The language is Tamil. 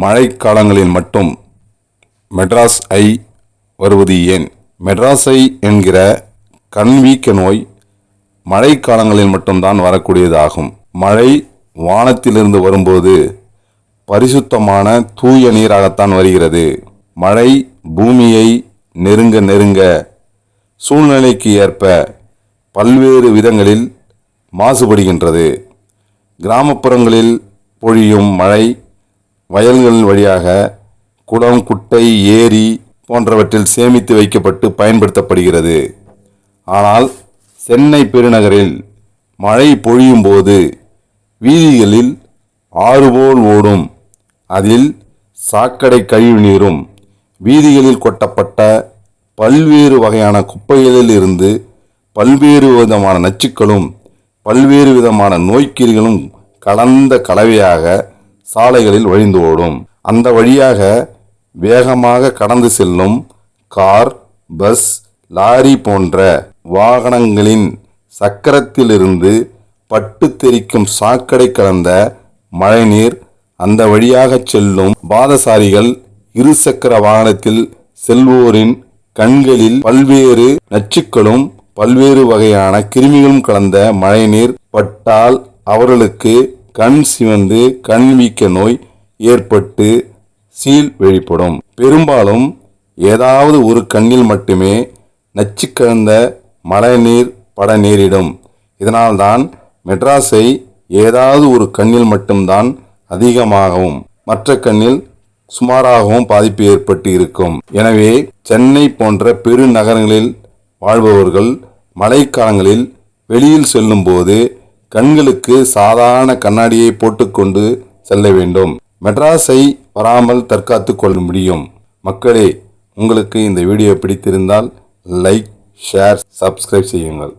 மழைக்காலங்களில் மட்டும் மெட்ராஸ் ஐ வருவது ஏன்? மெட்ராஸ் ஐ என்கிற கண்வீக்க நோய் மழைக்காலங்களில் மட்டும்தான் வரக்கூடியதாகும். மழை வானத்திலிருந்து வரும்போது பரிசுத்தமான தூய நீராகத்தான் வருகிறது. மழை பூமியை நெருங்க நெருங்க சூழ்நிலைக்கு ஏற்ப பல்வேறு விதங்களில் மாசுபடுகின்றது. கிராமப்புறங்களில் பொழியும் மழை வயல்கள் வழியாக குளம், குட்டை, ஏரி போன்றவற்றில் சேமித்து வைக்கப்பட்டு பயன்படுத்தப்படுகிறது. ஆனால் சென்னை பெருநகரில் மழை பொழியும் போது வீதிகளில் ஆறு போல் ஓடும். அதில் சாக்கடை கழிவு நீரும் வீதிகளில் கொட்டப்பட்ட பல்வேறு வகையான குப்பைகளில் இருந்து பல்வேறு விதமான நச்சுக்களும் பல்வேறு விதமான நோய்க்கிரிகளும் கலந்த கலவையாக சாலைகளில் வழிந்து ஓடும். அந்த வழியாக வேகமாக கடந்து செல்லும் கார், பஸ், லாரி போன்ற வாகனங்களின் சக்கரத்திலிருந்து பட்டு தெறிக்கும் சாக்கடை கலந்த மழைநீர் அந்த வழியாக செல்லும் பாதசாரிகள், இருசக்கர வாகனத்தில் செல்வோரின் கண்களில் பல்வேறு நச்சுக்களும் பல்வேறு வகையான கிருமிகளும் கலந்த மழைநீர் பட்டால் அவர்களுக்கு கண் சிவந்து கண்வீக்க நோய் ஏற்பட்டு சீழ் வெளிப்படும். பெரும்பாலும் ஏதாவது ஒரு கண்ணில் மட்டுமே நச்சு கலந்த மழைநீர் பட நேரிடும். இதனால்தான் மெட்ராஸை ஏதாவது ஒரு கண்ணில் மட்டும்தான் அதிகமாகவும் மற்ற கண்ணில் சுமாராகவும் பாதிப்பு ஏற்பட்டு இருக்கும். எனவே சென்னை போன்ற பெருநகரங்களில் வாழ்பவர்கள் மழைக்காலங்களில் வெளியில் செல்லும் போது கண்களுக்கு சாதாரண கண்ணாடியை போட்டுக்கொண்டு செல்ல வேண்டும். மெட்ராஸை வராமல் தற்காத்து கொள்ள முடியும். மக்களே, உங்களுக்கு இந்த வீடியோ பிடித்திருந்தால் லைக், ஷேர், சப்ஸ்கிரைப் செய்யுங்கள்.